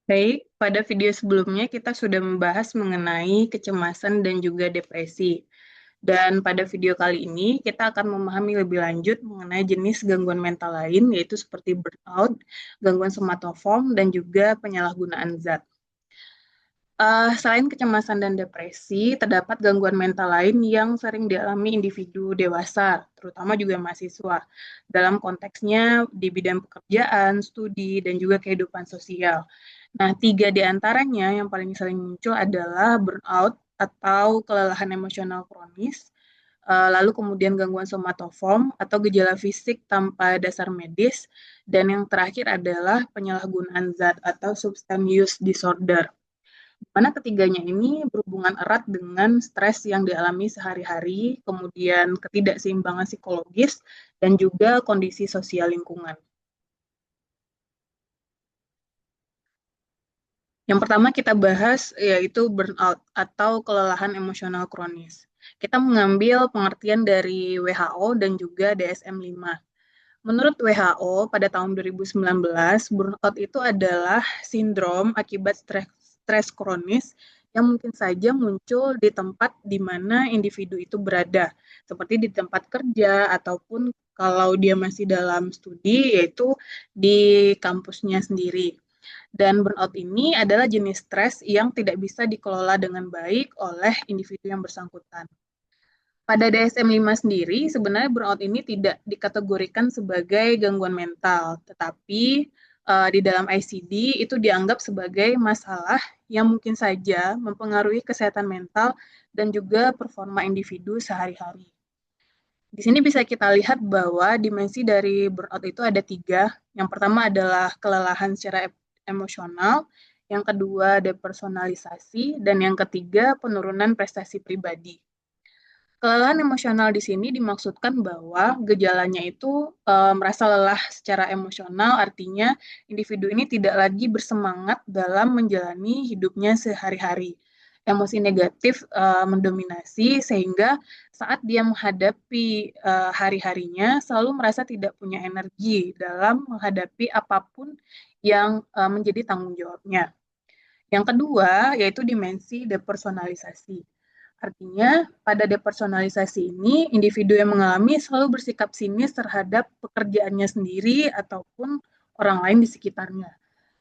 Baik, pada video sebelumnya kita sudah membahas mengenai kecemasan dan juga depresi. Dan pada video kali ini kita akan memahami lebih lanjut mengenai jenis gangguan mental lain, yaitu seperti burnout, gangguan somatoform, dan juga penyalahgunaan zat. Selain kecemasan dan depresi, terdapat gangguan mental lain yang sering dialami individu dewasa, terutama juga mahasiswa, dalam konteksnya di bidang pekerjaan, studi, dan juga kehidupan sosial. Nah, tiga di antaranya yang paling sering muncul adalah burnout atau kelelahan emosional kronis, lalu kemudian gangguan somatoform atau gejala fisik tanpa dasar medis, dan yang terakhir adalah penyalahgunaan zat atau substance use disorder. Mana ketiganya ini berhubungan erat dengan stres yang dialami sehari-hari, kemudian ketidakseimbangan psikologis, dan juga kondisi sosial lingkungan. Yang pertama kita bahas yaitu burnout atau kelelahan emosional kronis. Kita mengambil pengertian dari WHO dan juga DSM-5. Menurut WHO, pada tahun 2019, burnout itu adalah sindrom akibat stres kronis yang mungkin saja muncul di tempat di mana individu itu berada, seperti di tempat kerja ataupun kalau dia masih dalam studi, yaitu di kampusnya sendiri. Dan burnout ini adalah jenis stres yang tidak bisa dikelola dengan baik oleh individu yang bersangkutan. Pada DSM-5 sendiri, sebenarnya burnout ini tidak dikategorikan sebagai gangguan mental, tetapi di dalam ICD itu dianggap sebagai masalah yang mungkin saja mempengaruhi kesehatan mental dan juga performa individu sehari-hari. Di sini bisa kita lihat bahwa dimensi dari burnout itu ada tiga. Yang pertama adalah kelelahan secara emosional, yang kedua depersonalisasi, dan yang ketiga penurunan prestasi pribadi. Kelelahan emosional di sini dimaksudkan bahwa gejalanya itu merasa lelah secara emosional, artinya individu ini tidak lagi bersemangat dalam menjalani hidupnya sehari-hari. Emosi negatif mendominasi sehingga saat dia menghadapi hari-harinya selalu merasa tidak punya energi dalam menghadapi apapun yang menjadi tanggung jawabnya. Yang kedua yaitu dimensi depersonalisasi. Artinya, pada depersonalisasi ini, individu yang mengalami selalu bersikap sinis terhadap pekerjaannya sendiri ataupun orang lain di sekitarnya.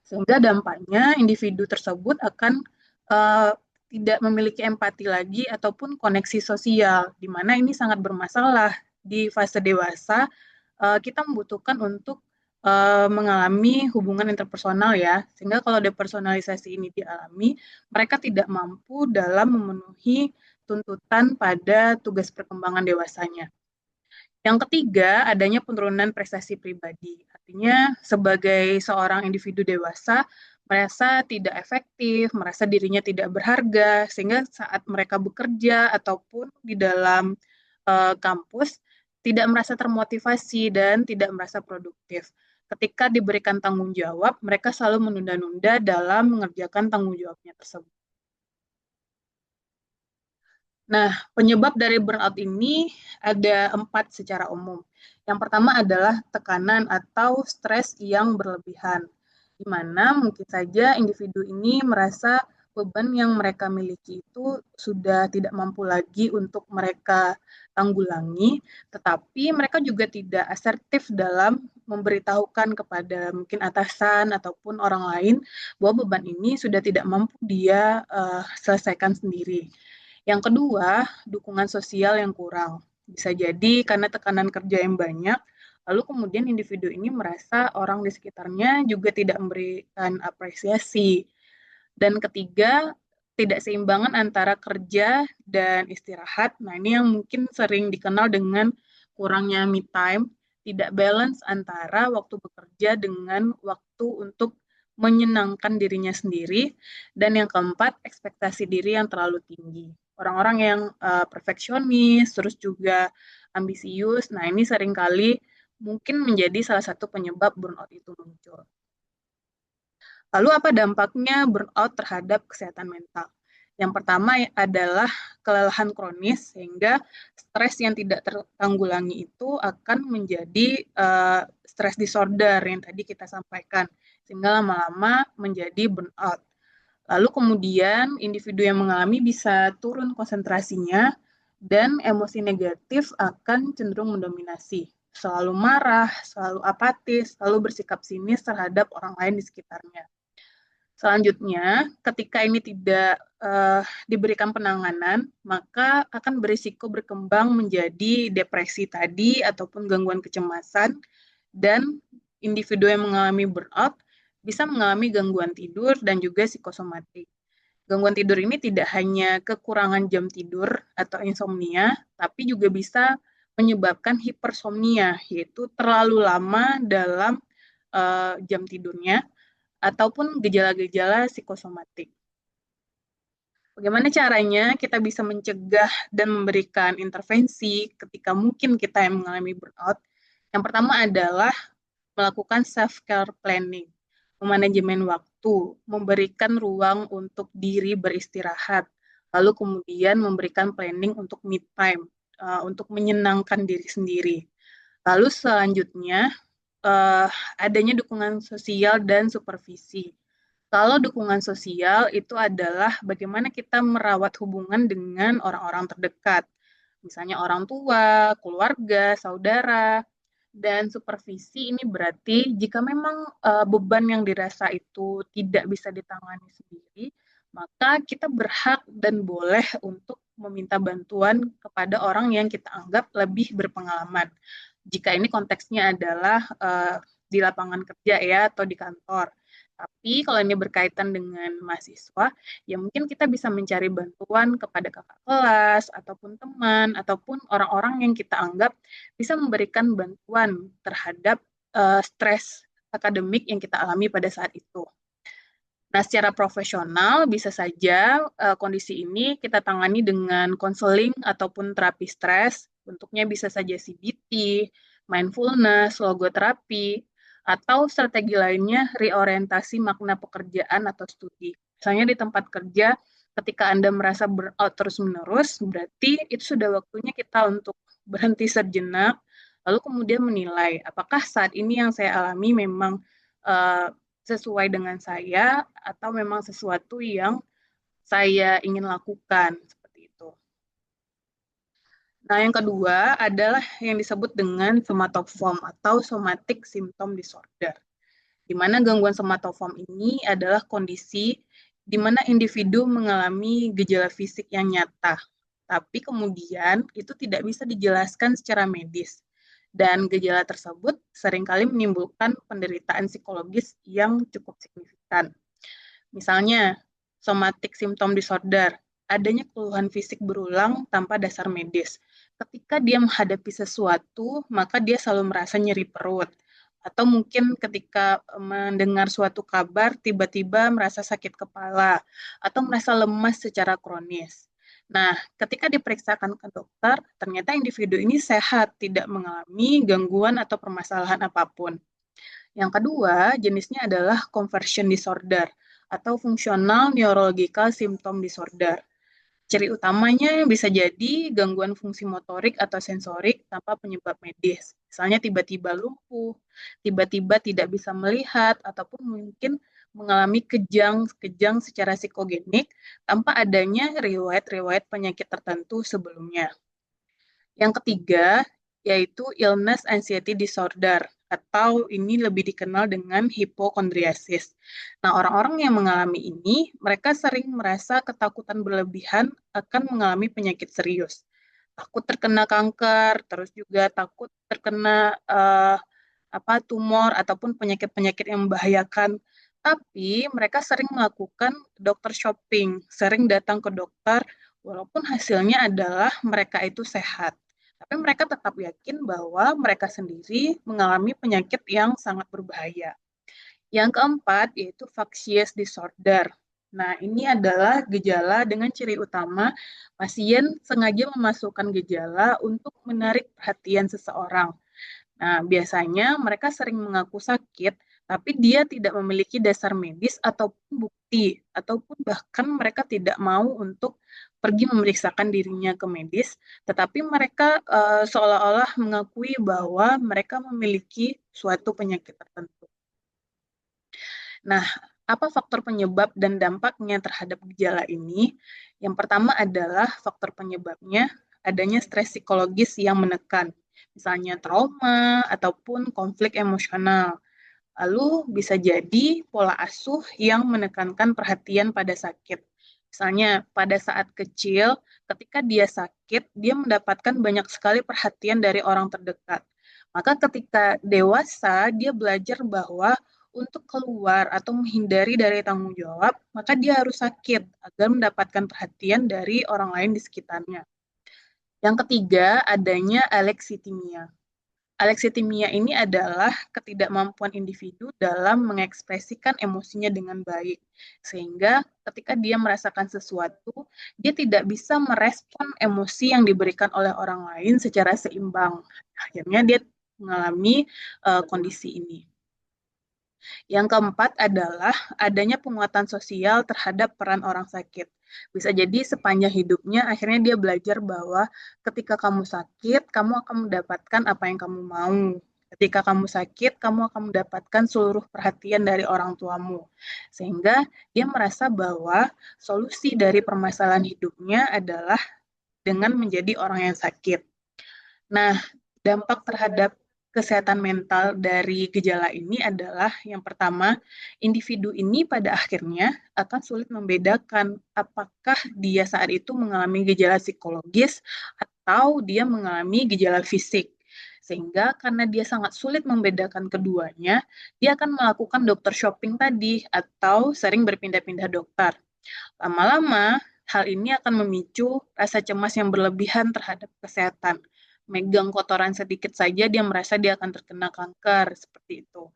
Sehingga dampaknya individu tersebut akan uh, tidak memiliki empati lagi ataupun koneksi sosial, di mana ini sangat bermasalah di fase dewasa. Kita membutuhkan untuk mengalami hubungan interpersonal ya, sehingga kalau depersonalisasi ini dialami, mereka tidak mampu dalam memenuhi tuntutan pada tugas perkembangan dewasanya. Yang ketiga, adanya penurunan prestasi pribadi. Artinya, sebagai seorang individu dewasa, merasa tidak efektif, merasa dirinya tidak berharga, sehingga saat mereka bekerja ataupun di dalam kampus, tidak merasa termotivasi dan tidak merasa produktif. Ketika diberikan tanggung jawab, mereka selalu menunda-nunda dalam mengerjakan tanggung jawabnya tersebut. Nah, penyebab dari burnout ini ada 4 secara umum. Yang pertama adalah tekanan atau stres yang berlebihan, di mana mungkin saja individu ini merasa beban yang mereka miliki itu sudah tidak mampu lagi untuk mereka tanggulangi, tetapi mereka juga tidak asertif dalam memberitahukan kepada mungkin atasan ataupun orang lain bahwa beban ini sudah tidak mampu dia selesaikan sendiri. Yang kedua, dukungan sosial yang kurang. Bisa jadi karena tekanan kerja yang banyak, lalu kemudian individu ini merasa orang di sekitarnya juga tidak memberikan apresiasi. Dan ketiga, tidak seimbangan antara kerja dan istirahat. Nah, ini yang mungkin sering dikenal dengan kurangnya me time, tidak balance antara waktu bekerja dengan waktu untuk menyenangkan dirinya sendiri. Dan yang keempat, ekspektasi diri yang terlalu tinggi. Orang-orang yang perfeksionis, terus juga ambisius, nah ini seringkali mungkin menjadi salah satu penyebab burnout itu muncul. Lalu apa dampaknya burnout terhadap kesehatan mental? Yang pertama adalah kelelahan kronis, sehingga stres yang tidak tertanggulangi itu akan menjadi stress disorder yang tadi kita sampaikan, sehingga lama-lama menjadi burnout. Lalu kemudian individu yang mengalami bisa turun konsentrasinya dan emosi negatif akan cenderung mendominasi. Selalu marah, selalu apatis, selalu bersikap sinis terhadap orang lain di sekitarnya. Selanjutnya, ketika ini tidak diberikan penanganan, maka akan berisiko berkembang menjadi depresi tadi ataupun gangguan kecemasan, dan individu yang mengalami burnout bisa mengalami gangguan tidur dan juga psikosomatik. Gangguan tidur ini tidak hanya kekurangan jam tidur atau insomnia, tapi juga bisa menyebabkan hipersomnia, yaitu terlalu lama dalam jam tidurnya, ataupun gejala-gejala psikosomatik. Bagaimana caranya kita bisa mencegah dan memberikan intervensi ketika mungkin kita yang mengalami burnout? Yang pertama adalah melakukan self-care planning, memanajemen waktu, memberikan ruang untuk diri beristirahat, lalu kemudian memberikan planning untuk me time, untuk menyenangkan diri sendiri. Lalu selanjutnya, adanya dukungan sosial dan supervisi. Kalau dukungan sosial itu adalah bagaimana kita merawat hubungan dengan orang-orang terdekat, misalnya orang tua, keluarga, saudara, dan supervisi ini berarti jika memang beban yang dirasa itu tidak bisa ditangani sendiri, maka kita berhak dan boleh untuk meminta bantuan kepada orang yang kita anggap lebih berpengalaman. Jika ini konteksnya adalah di lapangan kerja ya atau di kantor. Tapi kalau ini berkaitan dengan mahasiswa, ya mungkin kita bisa mencari bantuan kepada kakak kelas, ataupun teman, ataupun orang-orang yang kita anggap bisa memberikan bantuan terhadap stres akademik yang kita alami pada saat itu. Nah, secara profesional bisa saja kondisi ini kita tangani dengan konseling ataupun terapi stres. Bentuknya bisa saja CBT, mindfulness, logoterapi, atau strategi lainnya reorientasi makna pekerjaan atau studi. Misalnya di tempat kerja, ketika Anda merasa burnout terus-menerus, berarti itu sudah waktunya kita untuk berhenti sejenak, lalu kemudian menilai apakah saat ini yang saya alami memang sesuai dengan saya atau memang sesuatu yang saya ingin lakukan seperti itu. Nah, yang kedua adalah yang disebut dengan somatoform atau somatic symptom disorder. Di mana gangguan somatoform ini adalah kondisi di mana individu mengalami gejala fisik yang nyata, tapi kemudian itu tidak bisa dijelaskan secara medis. Dan gejala tersebut seringkali menimbulkan penderitaan psikologis yang cukup signifikan. Misalnya, somatic symptom disorder, adanya keluhan fisik berulang tanpa dasar medis. Ketika dia menghadapi sesuatu, maka dia selalu merasa nyeri perut. Atau mungkin ketika mendengar suatu kabar, tiba-tiba merasa sakit kepala, atau merasa lemas secara kronis. Nah, ketika diperiksakan ke dokter, ternyata individu ini sehat, tidak mengalami gangguan atau permasalahan apapun. Yang kedua, jenisnya adalah conversion disorder atau functional neurological symptom disorder. Ciri utamanya bisa jadi gangguan fungsi motorik atau sensorik tanpa penyebab medis. Misalnya tiba-tiba lumpuh, tiba-tiba tidak bisa melihat, ataupun mungkin mengalami kejang-kejang secara psikogenik tanpa adanya riwayat-riwayat penyakit tertentu sebelumnya. Yang ketiga, yaitu illness anxiety disorder, atau ini lebih dikenal dengan hipokondriasis. Nah, orang-orang yang mengalami ini, mereka sering merasa ketakutan berlebihan akan mengalami penyakit serius. Takut terkena kanker, terus juga takut terkena tumor ataupun penyakit-penyakit yang membahayakan. Tapi mereka sering melakukan dokter shopping, sering datang ke dokter, walaupun hasilnya adalah mereka itu sehat. Tapi mereka tetap yakin bahwa mereka sendiri mengalami penyakit yang sangat berbahaya. Yang keempat yaitu factious disorder. Nah, ini adalah gejala dengan ciri utama pasien sengaja memasukkan gejala untuk menarik perhatian seseorang. Nah, biasanya mereka sering mengaku sakit, tapi dia tidak memiliki dasar medis ataupun bukti, ataupun bahkan mereka tidak mau untuk pergi memeriksakan dirinya ke medis, tetapi mereka seolah-olah mengakui bahwa mereka memiliki suatu penyakit tertentu. Nah, apa faktor penyebab dan dampaknya terhadap gejala ini? Yang pertama adalah faktor penyebabnya adanya stres psikologis yang menekan, misalnya trauma ataupun konflik emosional. Lalu bisa jadi pola asuh yang menekankan perhatian pada sakit. Misalnya pada saat kecil, ketika dia sakit, dia mendapatkan banyak sekali perhatian dari orang terdekat. Maka ketika dewasa, dia belajar bahwa untuk keluar atau menghindari dari tanggung jawab, maka dia harus sakit agar mendapatkan perhatian dari orang lain di sekitarnya. Yang ketiga, adanya alexitimia. Alexitimia ini adalah ketidakmampuan individu dalam mengekspresikan emosinya dengan baik. Sehingga ketika dia merasakan sesuatu, dia tidak bisa merespon emosi yang diberikan oleh orang lain secara seimbang. Akhirnya dia mengalami kondisi ini. Yang keempat adalah adanya penguatan sosial terhadap peran orang sakit. Bisa jadi sepanjang hidupnya akhirnya dia belajar bahwa ketika kamu sakit, kamu akan mendapatkan apa yang kamu mau. Ketika kamu sakit, kamu akan mendapatkan seluruh perhatian dari orang tuamu. Sehingga dia merasa bahwa solusi dari permasalahan hidupnya adalah dengan menjadi orang yang sakit. Nah, dampak terhadap kesehatan mental dari gejala ini adalah yang pertama, individu ini pada akhirnya akan sulit membedakan apakah dia saat itu mengalami gejala psikologis atau dia mengalami gejala fisik. Sehingga karena dia sangat sulit membedakan keduanya, dia akan melakukan dokter shopping tadi atau sering berpindah-pindah dokter. Lama-lama, hal ini akan memicu rasa cemas yang berlebihan terhadap kesehatan. Megang kotoran sedikit saja dia merasa dia akan terkena kanker, seperti itu.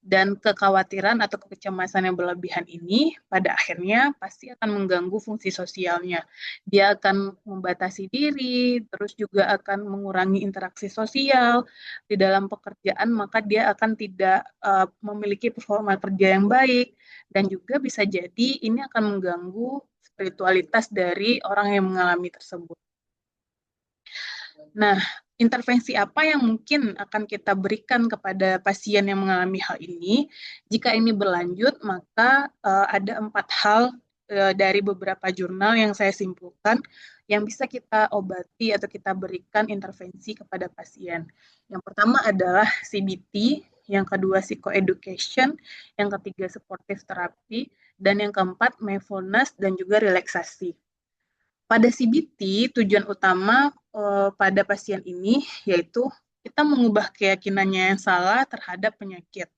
Dan kekhawatiran atau kecemasan yang berlebihan ini pada akhirnya pasti akan mengganggu fungsi sosialnya. Dia akan membatasi diri, terus juga akan mengurangi interaksi sosial di dalam pekerjaan, maka dia akan tidak memiliki performa kerja yang baik, dan juga bisa jadi ini akan mengganggu spiritualitas dari orang yang mengalami tersebut. Nah, intervensi apa yang mungkin akan kita berikan kepada pasien yang mengalami hal ini? Jika ini berlanjut, maka ada 4 hal dari beberapa jurnal yang saya simpulkan yang bisa kita obati atau kita berikan intervensi kepada pasien. Yang pertama adalah CBT, yang kedua psychoeducation, yang ketiga supportive therapy, dan yang keempat mindfulness dan juga relaksasi. Pada CBT, tujuan utama pada pasien ini yaitu kita mengubah keyakinannya yang salah terhadap penyakit.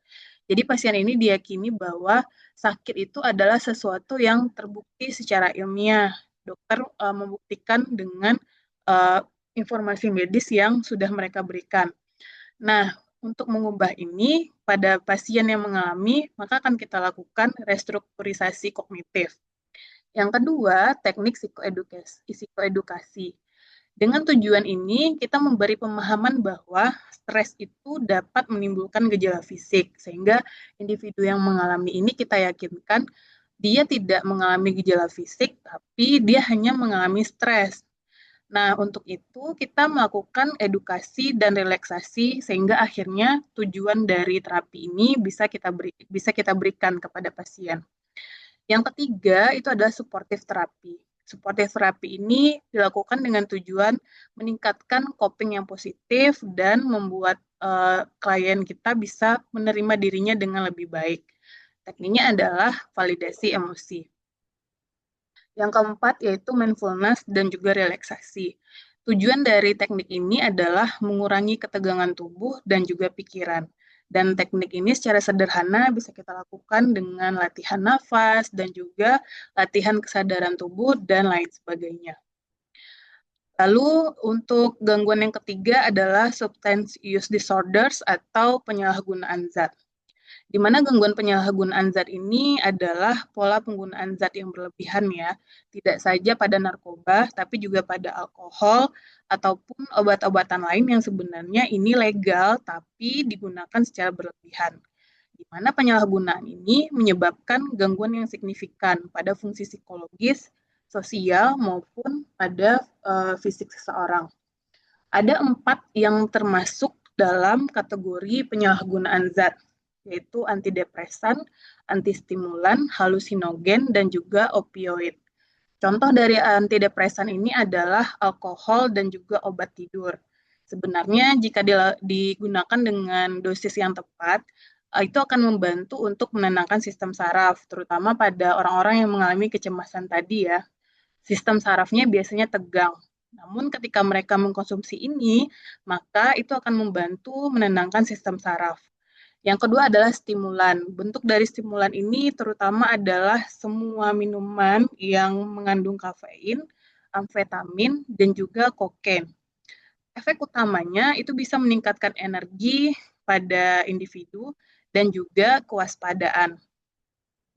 Jadi pasien ini diyakini bahwa sakit itu adalah sesuatu yang terbukti secara ilmiah. Dokter membuktikan dengan uh, informasi medis yang sudah mereka berikan. Nah, untuk mengubah ini pada pasien yang mengalami, maka akan kita lakukan restrukturisasi kognitif. Yang kedua, teknik psikoedukasi. Dengan tujuan ini, kita memberi pemahaman bahwa stres itu dapat menimbulkan gejala fisik, sehingga individu yang mengalami ini kita yakinkan dia tidak mengalami gejala fisik, tapi dia hanya mengalami stres. Nah, untuk itu kita melakukan edukasi dan relaksasi sehingga akhirnya tujuan dari terapi ini bisa kita berikan kepada pasien. Yang ketiga itu adalah supportive therapy. Supportive therapy ini dilakukan dengan tujuan meningkatkan coping yang positif dan membuat klien kita bisa menerima dirinya dengan lebih baik. Tekniknya adalah validasi emosi. Yang keempat yaitu mindfulness dan juga relaksasi. Tujuan dari teknik ini adalah mengurangi ketegangan tubuh dan juga pikiran. Dan teknik ini secara sederhana bisa kita lakukan dengan latihan nafas dan juga latihan kesadaran tubuh dan lain sebagainya. Lalu untuk gangguan yang ketiga adalah substance use disorders atau penyalahgunaan zat. Di mana gangguan penyalahgunaan zat ini adalah pola penggunaan zat yang berlebihan ya, tidak saja pada narkoba, tapi juga pada alkohol ataupun obat-obatan lain yang sebenarnya ini legal tapi digunakan secara berlebihan. Di mana penyalahgunaan ini menyebabkan gangguan yang signifikan pada fungsi psikologis, sosial, maupun pada fisik seseorang. Ada 4 yang termasuk dalam kategori penyalahgunaan zat, yaitu antidepresan, antistimulan, halusinogen, dan juga opioid. Contoh dari antidepresan ini adalah alkohol dan juga obat tidur. Sebenarnya jika digunakan dengan dosis yang tepat, itu akan membantu untuk menenangkan sistem saraf, terutama pada orang-orang yang mengalami kecemasan tadi ya. Sistem sarafnya biasanya tegang. Namun ketika mereka mengkonsumsi ini, maka itu akan membantu menenangkan sistem saraf. Yang kedua adalah stimulan. Bentuk dari stimulan ini terutama adalah semua minuman yang mengandung kafein, amfetamin, dan juga kokain. Efek utamanya itu bisa meningkatkan energi pada individu dan juga kewaspadaan.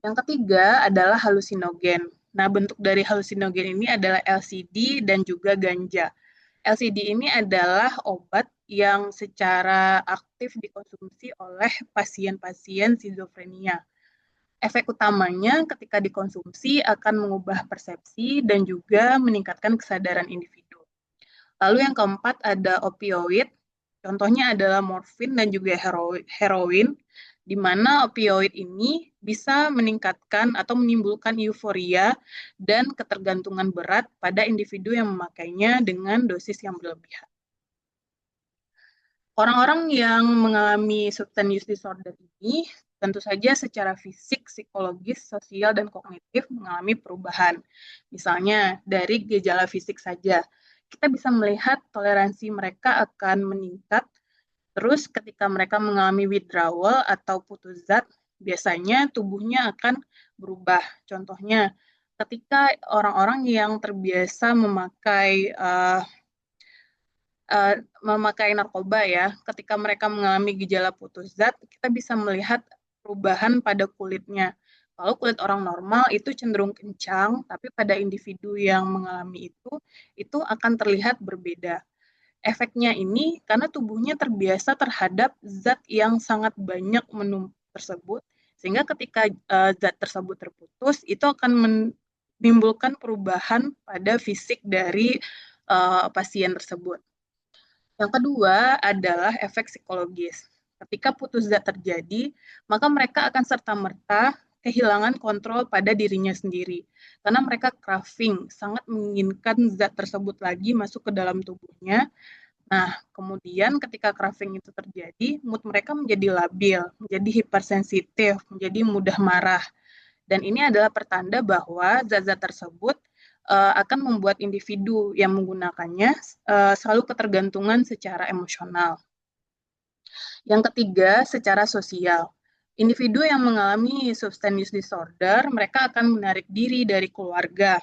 Yang ketiga adalah halusinogen. Nah, bentuk dari halusinogen ini adalah LSD dan juga ganja. LSD ini adalah obat yang secara aktif dikonsumsi oleh pasien-pasien skizofrenia. Efek utamanya ketika dikonsumsi akan mengubah persepsi dan juga meningkatkan kesadaran individu. Lalu yang keempat ada opioid, contohnya adalah morfin dan juga heroin, di mana opioid ini bisa meningkatkan atau menimbulkan euforia dan ketergantungan berat pada individu yang memakainya dengan dosis yang berlebihan. Orang-orang yang mengalami substance use disorder ini tentu saja secara fisik, psikologis, sosial, dan kognitif mengalami perubahan. Misalnya dari gejala fisik saja, kita bisa melihat toleransi mereka akan meningkat. Terus ketika mereka mengalami withdrawal atau putus zat, biasanya tubuhnya akan berubah. Contohnya, ketika orang-orang yang terbiasa memakai narkoba ya, ketika mereka mengalami gejala putus zat, kita bisa melihat perubahan pada kulitnya. Kalau kulit orang normal itu cenderung kencang, tapi pada individu yang mengalami itu akan terlihat berbeda. Efeknya ini karena tubuhnya terbiasa terhadap zat yang sangat banyak menumpuk tersebut, sehingga ketika zat tersebut terputus, itu akan menimbulkan perubahan pada fisik dari pasien tersebut. Yang kedua adalah efek psikologis. Ketika putus zat terjadi, maka mereka akan serta-merta kehilangan kontrol pada dirinya sendiri. Karena mereka craving, sangat menginginkan zat tersebut lagi masuk ke dalam tubuhnya. Nah, kemudian ketika craving itu terjadi, mood mereka menjadi labil, menjadi hipersensitif, menjadi mudah marah. Dan ini adalah pertanda bahwa zat-zat tersebut akan membuat individu yang menggunakannya selalu ketergantungan secara emosional. Yang ketiga, secara sosial. Individu yang mengalami substance use disorder, mereka akan menarik diri dari keluarga.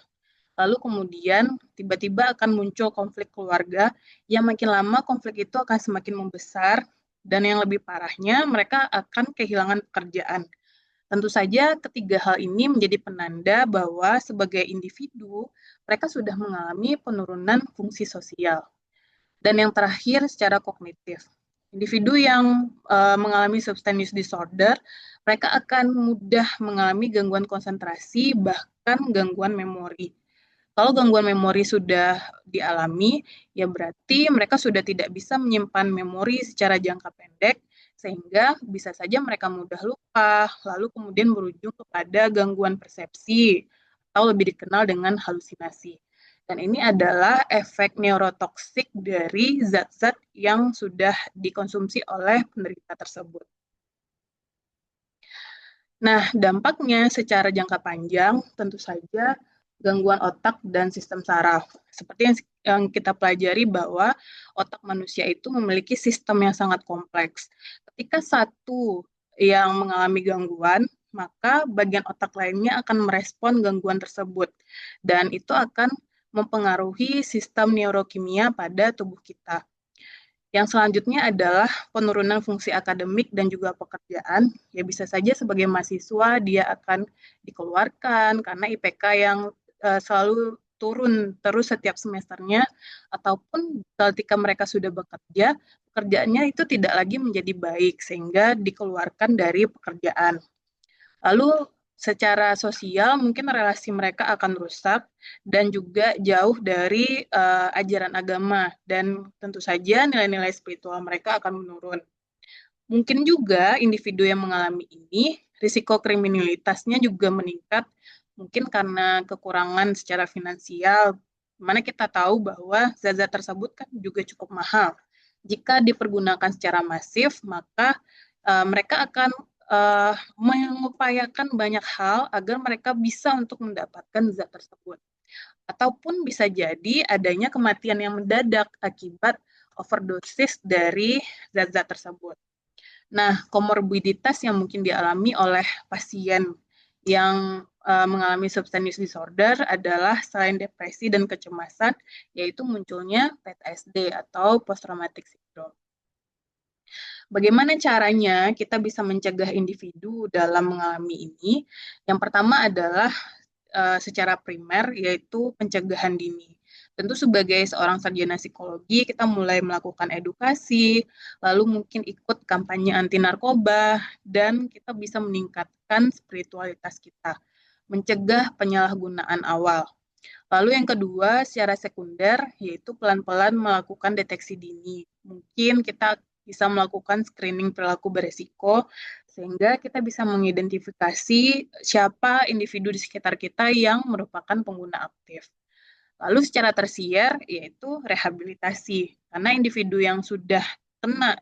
Lalu kemudian tiba-tiba akan muncul konflik keluarga yang makin lama konflik itu akan semakin membesar dan yang lebih parahnya mereka akan kehilangan pekerjaan. Tentu saja ketiga hal ini menjadi penanda bahwa sebagai individu mereka sudah mengalami penurunan fungsi sosial. Dan yang terakhir secara kognitif. Individu yang mengalami substance use disorder, mereka akan mudah mengalami gangguan konsentrasi bahkan gangguan memori. Kalau gangguan memori sudah dialami, ya berarti mereka sudah tidak bisa menyimpan memori secara jangka pendek, sehingga bisa saja mereka mudah lupa, lalu kemudian berujung kepada gangguan persepsi, atau lebih dikenal dengan halusinasi. Dan ini adalah efek neurotoksik dari zat-zat yang sudah dikonsumsi oleh penderita tersebut. Nah, dampaknya secara jangka panjang tentu saja gangguan otak dan sistem saraf. Seperti yang kita pelajari bahwa otak manusia itu memiliki sistem yang sangat kompleks. Ketika satu yang mengalami gangguan, maka bagian otak lainnya akan merespon gangguan tersebut. Dan itu akan mempengaruhi sistem neurokimia pada tubuh kita. Yang selanjutnya adalah penurunan fungsi akademik dan juga pekerjaan. Ya bisa saja sebagai mahasiswa dia akan dikeluarkan karena IPK yang selalu turun terus setiap semesternya, ataupun ketika mereka sudah bekerja, pekerjaannya itu tidak lagi menjadi baik sehingga dikeluarkan dari pekerjaan. Lalu secara sosial mungkin relasi mereka akan rusak dan juga jauh dari ajaran agama, dan tentu saja nilai-nilai spiritual mereka akan menurun. Mungkin juga individu yang mengalami ini risiko kriminalitasnya juga meningkat, mungkin karena kekurangan secara finansial, mana kita tahu bahwa zat-zat tersebut kan juga cukup mahal. Jika dipergunakan secara masif, maka mereka akan mengupayakan banyak hal agar mereka bisa untuk mendapatkan zat tersebut. Ataupun bisa jadi adanya kematian yang mendadak akibat overdosis dari zat-zat tersebut. Nah, komorbiditas yang mungkin dialami oleh pasien yang mengalami substance use disorder adalah selain depresi dan kecemasan, yaitu munculnya PTSD atau post traumatic syndrome. Bagaimana caranya kita bisa mencegah individu dalam mengalami ini? Yang pertama adalah secara primer, yaitu pencegahan dini. Tentu sebagai seorang sarjana psikologi, kita mulai melakukan edukasi, lalu mungkin ikut kampanye anti narkoba, dan kita bisa meningkatkan spiritualitas kita, mencegah penyalahgunaan awal. Lalu yang kedua, secara sekunder, yaitu pelan-pelan melakukan deteksi dini. Mungkin kita bisa melakukan screening perilaku beresiko, sehingga kita bisa mengidentifikasi siapa individu di sekitar kita yang merupakan pengguna aktif. Lalu secara tersier, yaitu rehabilitasi. Karena individu yang sudah kena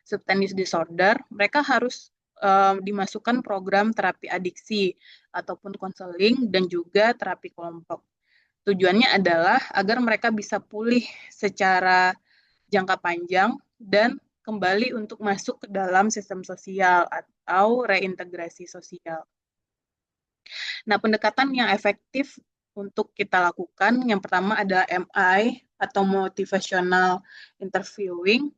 substance use disorder, mereka harus dimasukkan program terapi adiksi ataupun konseling dan juga terapi kelompok. Tujuannya adalah agar mereka bisa pulih secara jangka panjang dan kembali untuk masuk ke dalam sistem sosial atau reintegrasi sosial. Nah, pendekatan yang efektif untuk kita lakukan, yang pertama adalah MI atau Motivational Interviewing,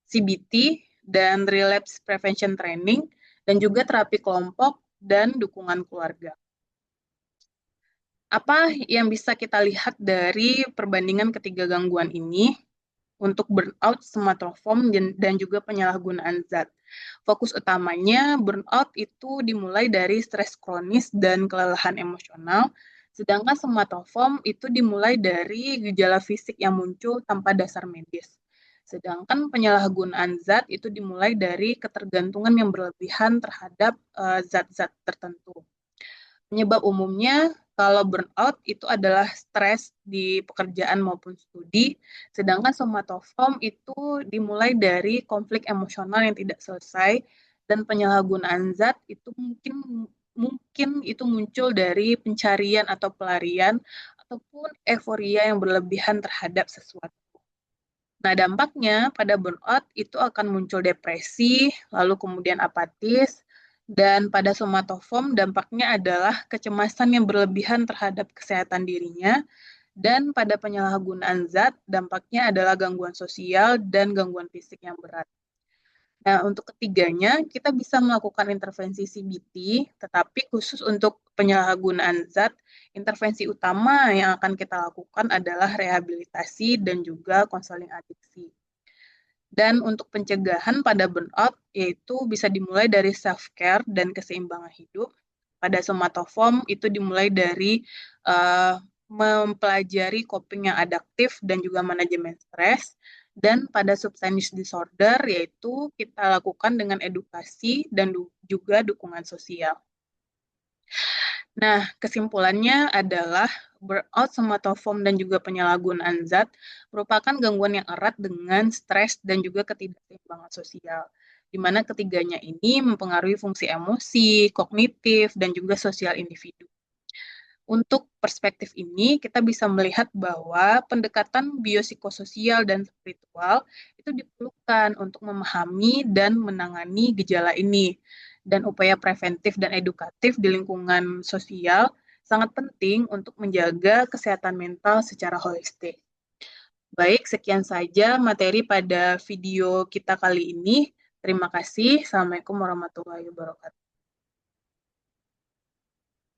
CBT, dan Relapse Prevention Training, dan juga terapi kelompok dan dukungan keluarga. Apa yang bisa kita lihat dari perbandingan ketiga gangguan ini untuk burnout, somatoform, dan juga penyalahgunaan zat? Fokus utamanya burnout itu dimulai dari stres kronis dan kelelahan emosional, sedangkan somatoform itu dimulai dari gejala fisik yang muncul tanpa dasar medis. Sedangkan penyalahgunaan zat itu dimulai dari ketergantungan yang berlebihan terhadap zat-zat tertentu. Penyebab umumnya kalau burnout itu adalah stres di pekerjaan maupun studi, sedangkan somatoform itu dimulai dari konflik emosional yang tidak selesai, dan penyalahgunaan zat itu mungkin itu muncul dari pencarian atau pelarian ataupun euforia yang berlebihan terhadap sesuatu. Nah, dampaknya pada burnout itu akan muncul depresi, lalu kemudian apatis, dan pada somatoform dampaknya adalah kecemasan yang berlebihan terhadap kesehatan dirinya, dan pada penyalahgunaan zat dampaknya adalah gangguan sosial dan gangguan fisik yang berat. Nah, untuk ketiganya, kita bisa melakukan intervensi CBT, tetapi khusus untuk penyalahgunaan zat, intervensi utama yang akan kita lakukan adalah rehabilitasi dan juga konseling adiksi. Dan untuk pencegahan pada burnout, yaitu bisa dimulai dari self-care dan keseimbangan hidup. Pada somatoform, itu dimulai dari mempelajari coping yang adaptif dan juga manajemen stres. Dan pada substance disorder, yaitu kita lakukan dengan edukasi dan juga dukungan sosial. Nah, kesimpulannya adalah burnout, somatoform, dan juga penyalahgunaan zat merupakan gangguan yang erat dengan stres dan juga ketidakseimbangan sosial, di mana ketiganya ini mempengaruhi fungsi emosi, kognitif, dan juga sosial individu. Untuk perspektif ini, kita bisa melihat bahwa pendekatan biopsikososial dan spiritual itu diperlukan untuk memahami dan menangani gejala ini. Dan upaya preventif dan edukatif di lingkungan sosial sangat penting untuk menjaga kesehatan mental secara holistik. Baik, sekian saja materi pada video kita kali ini. Terima kasih. Assalamualaikum warahmatullahi wabarakatuh.